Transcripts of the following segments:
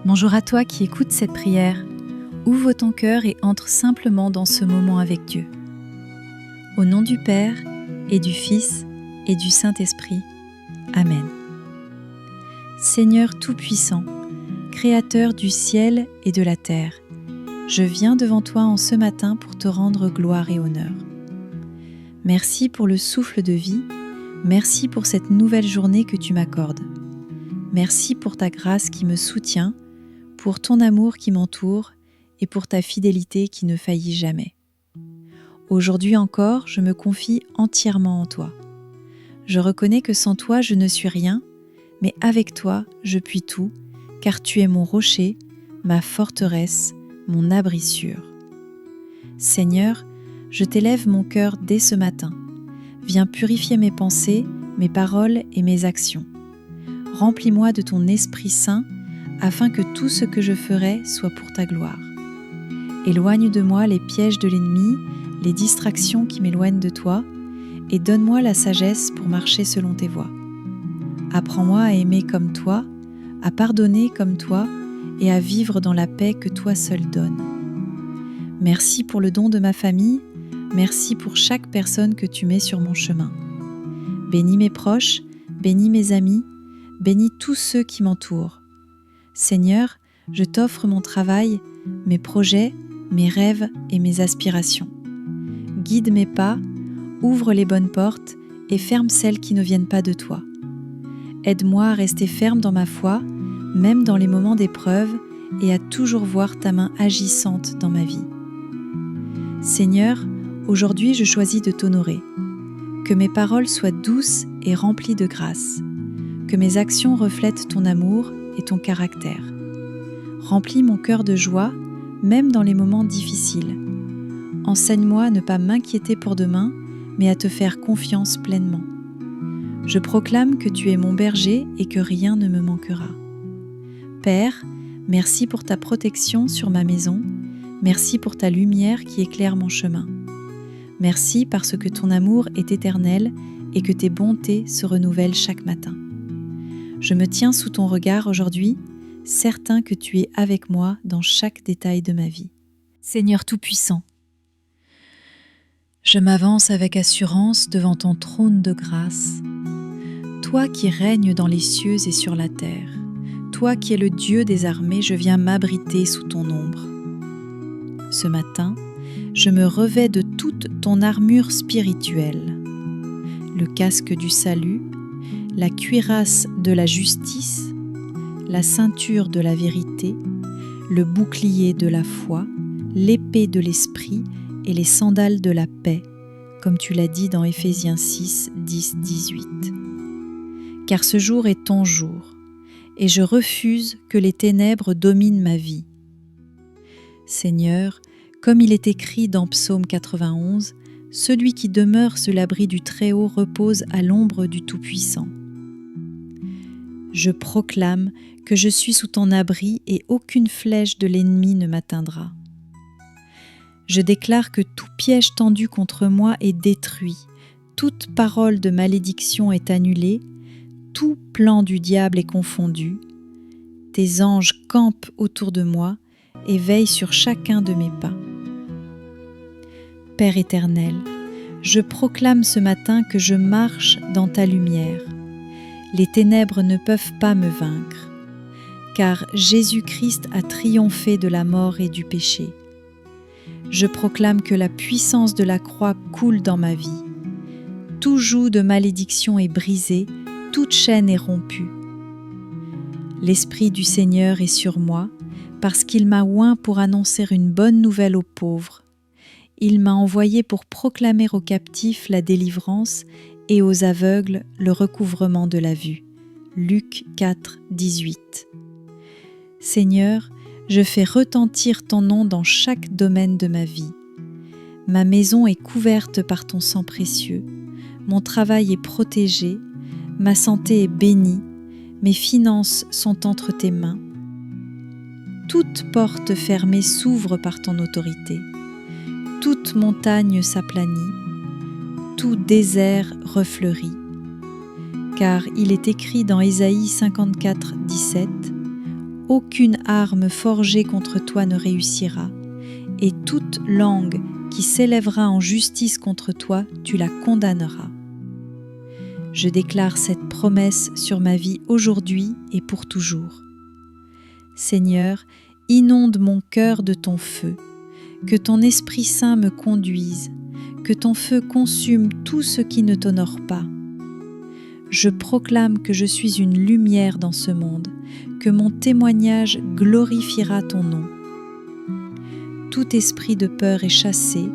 Bonjour à toi qui écoutes cette prière. Ouvre ton cœur et entre simplement dans ce moment avec Dieu. Au nom du Père et du Fils et du Saint-Esprit. Amen. Seigneur Tout-Puissant, Créateur du ciel et de la terre, je viens devant toi en ce matin pour te rendre gloire et honneur. Merci pour le souffle de vie, merci pour cette nouvelle journée que tu m'accordes. Merci pour ta grâce qui me soutient, pour ton amour qui m'entoure et pour ta fidélité qui ne faillit jamais. Aujourd'hui encore, je me confie entièrement en toi. Je reconnais que sans toi, je ne suis rien, mais avec toi, je puis tout, car tu es mon rocher, ma forteresse, mon abri sûr. Seigneur, je t'élève mon cœur dès ce matin. Viens purifier mes pensées, mes paroles et mes actions. Remplis-moi de ton Esprit Saint, afin que tout ce que je ferai soit pour ta gloire. Éloigne de moi les pièges de l'ennemi, les distractions qui m'éloignent de toi, et donne-moi la sagesse pour marcher selon tes voies. Apprends-moi à aimer comme toi, à pardonner comme toi, et à vivre dans la paix que toi seul donnes. Merci pour le don de ma famille, merci pour chaque personne que tu mets sur mon chemin. Bénis mes proches, bénis mes amis, bénis tous ceux qui m'entourent. Seigneur, je t'offre mon travail, mes projets, mes rêves et mes aspirations. Guide mes pas, ouvre les bonnes portes et ferme celles qui ne viennent pas de toi. Aide-moi à rester ferme dans ma foi, même dans les moments d'épreuve, et à toujours voir ta main agissante dans ma vie. Seigneur, aujourd'hui je choisis de t'honorer. Que mes paroles soient douces et remplies de grâce. Que mes actions reflètent ton amour et ton caractère. Remplis mon cœur de joie, même dans les moments difficiles. Enseigne-moi à ne pas m'inquiéter pour demain, mais à te faire confiance pleinement. Je proclame que tu es mon berger et que rien ne me manquera. Père, merci pour ta protection sur ma maison, merci pour ta lumière qui éclaire mon chemin. Merci parce que ton amour est éternel et que tes bontés se renouvellent chaque matin. Je me tiens sous ton regard aujourd'hui, certain que tu es avec moi dans chaque détail de ma vie. Seigneur Tout-Puissant, je m'avance avec assurance devant ton trône de grâce. Toi qui règnes dans les cieux et sur la terre, toi qui es le Dieu des armées, je viens m'abriter sous ton ombre. Ce matin, je me revêts de toute ton armure spirituelle, le casque du salut, la cuirasse de la justice, la ceinture de la vérité, le bouclier de la foi, l'épée de l'esprit et les sandales de la paix, comme tu l'as dit dans Éphésiens 6, 10, 18. Car ce jour est ton jour, et je refuse que les ténèbres dominent ma vie. Seigneur, comme il est écrit dans Psaume 91, celui qui demeure sous l'abri du Très-Haut repose à l'ombre du Tout-Puissant. Je proclame que je suis sous ton abri et aucune flèche de l'ennemi ne m'atteindra. Je déclare que tout piège tendu contre moi est détruit, toute parole de malédiction est annulée, tout plan du diable est confondu. Tes anges campent autour de moi et veillent sur chacun de mes pas. Père éternel, je proclame ce matin que je marche dans ta lumière. Les ténèbres ne peuvent pas me vaincre, car Jésus-Christ a triomphé de la mort et du péché. Je proclame que la puissance de la croix coule dans ma vie. Tout joug de malédiction est brisé, toute chaîne est rompue. L'Esprit du Seigneur est sur moi, parce qu'il m'a oint pour annoncer une bonne nouvelle aux pauvres. Il m'a envoyé pour proclamer aux captifs la délivrance et aux aveugles le recouvrement de la vue. Luc 4, 18. Seigneur, je fais retentir ton nom dans chaque domaine de ma vie. Ma maison est couverte par ton sang précieux, mon travail est protégé, ma santé est bénie, mes finances sont entre tes mains. Toute porte fermée s'ouvre par ton autorité, toute montagne s'aplanit, tout désert refleurit. Car il est écrit dans Ésaïe 54, 17 « aucune arme forgée contre toi ne réussira, et toute langue qui s'élèvera en justice contre toi, tu la condamneras. Je déclare cette promesse sur ma vie aujourd'hui et pour toujours. Seigneur, inonde mon cœur de ton feu, que ton Esprit Saint me conduise, que ton feu consume tout ce qui ne t'honore pas. Je proclame que je suis une lumière dans ce monde, que mon témoignage glorifiera ton nom. Tout esprit de peur est chassé,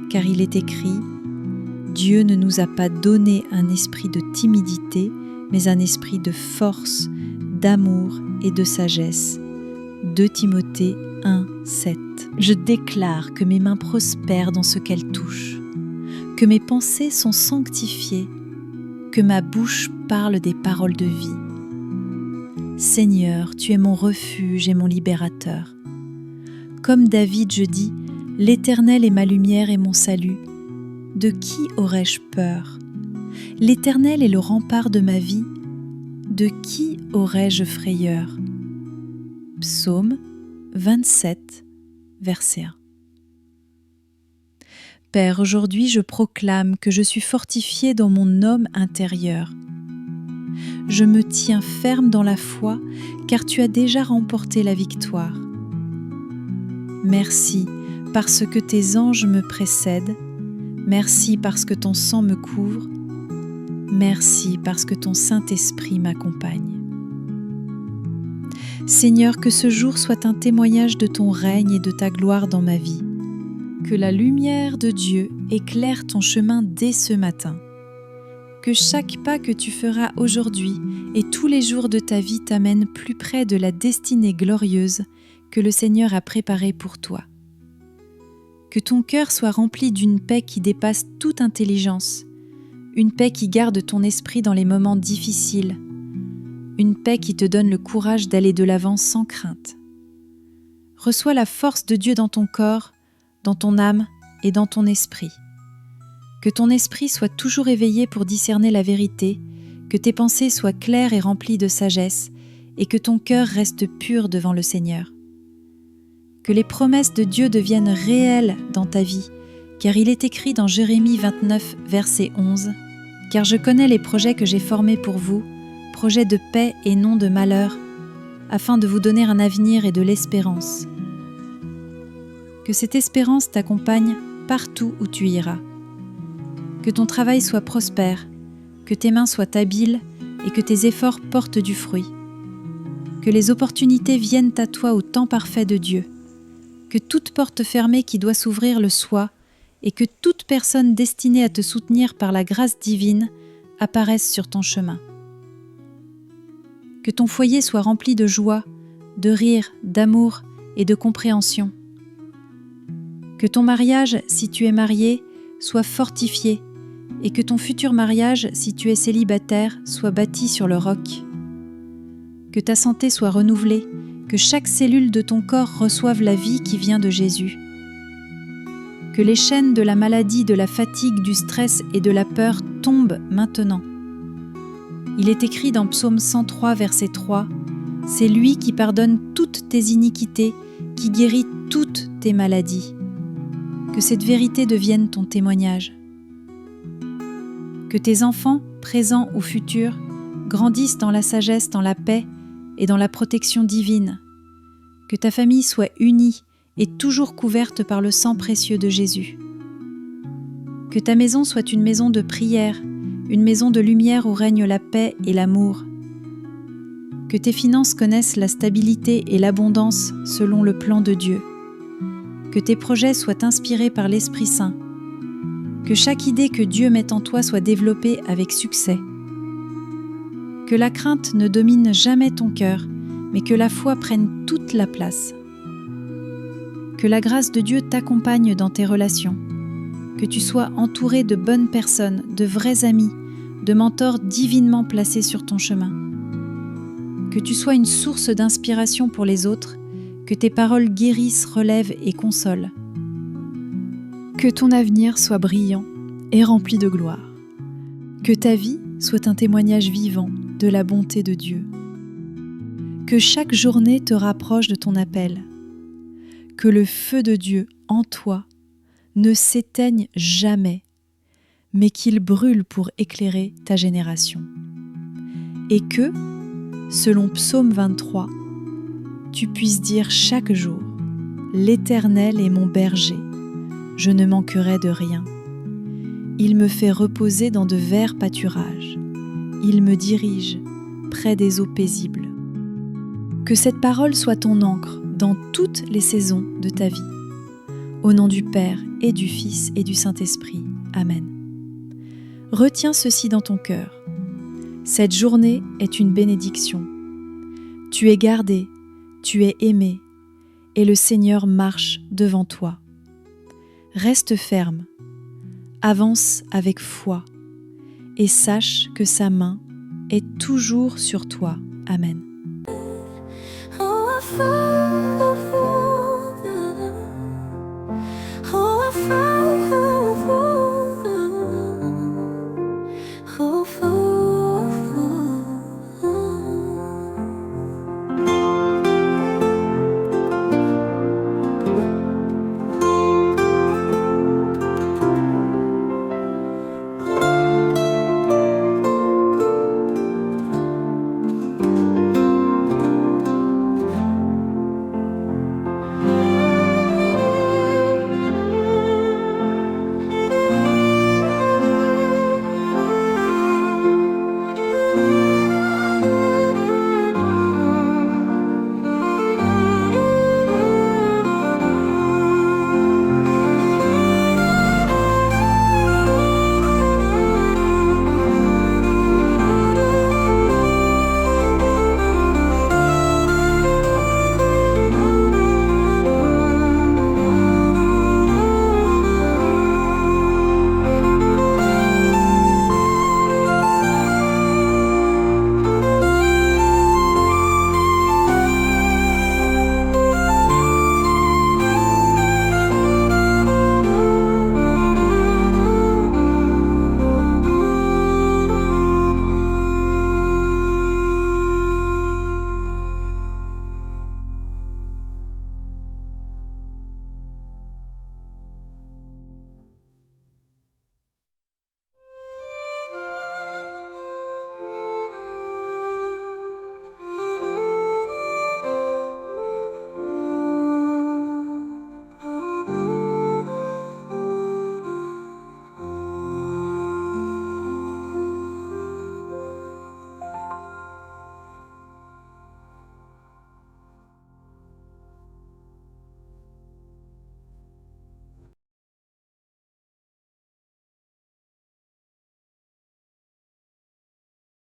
car il est écrit « Dieu ne nous a pas donné un esprit de timidité, mais un esprit de force, d'amour et de sagesse. » 2 Timothée 1, 7. Je déclare que mes mains prospèrent dans ce qu'elles touchent, que mes pensées sont sanctifiées, que ma bouche parle des paroles de vie. Seigneur, tu es mon refuge et mon libérateur. Comme David, je dis, l'Éternel est ma lumière et mon salut. De qui aurais-je peur? L'Éternel est le rempart de ma vie. De qui aurais-je frayeur? Psaume 27, verset 1. Père, aujourd'hui je proclame que je suis fortifiée dans mon homme intérieur. Je me tiens ferme dans la foi, car tu as déjà remporté la victoire. Merci parce que tes anges me précèdent. Merci parce que ton sang me couvre. Merci parce que ton Saint-Esprit m'accompagne. Seigneur, que ce jour soit un témoignage de ton règne et de ta gloire dans ma vie. Que la lumière de Dieu éclaire ton chemin dès ce matin. Que chaque pas que tu feras aujourd'hui et tous les jours de ta vie t'amènent plus près de la destinée glorieuse que le Seigneur a préparée pour toi. Que ton cœur soit rempli d'une paix qui dépasse toute intelligence, une paix qui garde ton esprit dans les moments difficiles, une paix qui te donne le courage d'aller de l'avant sans crainte. Reçois la force de Dieu dans ton corps, dans ton âme et dans ton esprit. Que ton esprit soit toujours éveillé pour discerner la vérité, que tes pensées soient claires et remplies de sagesse, et que ton cœur reste pur devant le Seigneur. Que les promesses de Dieu deviennent réelles dans ta vie, car il est écrit dans Jérémie 29, verset 11, « Car je connais les projets que j'ai formés pour vous, projets de paix et non de malheur, afin de vous donner un avenir et de l'espérance. » Que cette espérance t'accompagne partout où tu iras. Que ton travail soit prospère, que tes mains soient habiles et que tes efforts portent du fruit. Que les opportunités viennent à toi au temps parfait de Dieu. Que toute porte fermée qui doit s'ouvrir le soit et que toute personne destinée à te soutenir par la grâce divine apparaisse sur ton chemin. Que ton foyer soit rempli de joie, de rire, d'amour et de compréhension. Que ton mariage, si tu es marié, soit fortifié et que ton futur mariage, si tu es célibataire, soit bâti sur le roc. Que ta santé soit renouvelée, que chaque cellule de ton corps reçoive la vie qui vient de Jésus. Que les chaînes de la maladie, de la fatigue, du stress et de la peur tombent maintenant. Il est écrit dans Psaume 103, verset 3, « C'est lui qui pardonne toutes tes iniquités, qui guérit toutes tes maladies. » Que cette vérité devienne ton témoignage. Que tes enfants, présents ou futurs, grandissent dans la sagesse, dans la paix et dans la protection divine. Que ta famille soit unie et toujours couverte par le sang précieux de Jésus. Que ta maison soit une maison de prière, une maison de lumière où règne la paix et l'amour. Que tes finances connaissent la stabilité et l'abondance selon le plan de Dieu. Que tes projets soient inspirés par l'Esprit Saint. Que chaque idée que Dieu met en toi soit développée avec succès. Que la crainte ne domine jamais ton cœur, mais que la foi prenne toute la place. Que la grâce de Dieu t'accompagne dans tes relations. Que tu sois entouré de bonnes personnes, de vrais amis, de mentors divinement placés sur ton chemin. Que tu sois une source d'inspiration pour les autres, que tes paroles guérissent, relèvent et consolent. Que ton avenir soit brillant et rempli de gloire. Que ta vie soit un témoignage vivant de la bonté de Dieu. Que chaque journée te rapproche de ton appel. Que le feu de Dieu en toi ne s'éteigne jamais, mais qu'il brûle pour éclairer ta génération. Et que, selon Psaume 23, tu puisses dire chaque jour « L'Éternel est mon berger, je ne manquerai de rien. Il me fait reposer dans de verts pâturages. Il me dirige près des eaux paisibles. » Que cette parole soit ton encre dans toutes les saisons de ta vie. Au nom du Père et du Fils et du Saint-Esprit. Amen. Retiens ceci dans ton cœur. Cette journée est une bénédiction. Tu es gardé, tu es aimé, et le Seigneur marche devant toi. Reste ferme, avance avec foi, et sache que sa main est toujours sur toi. Amen.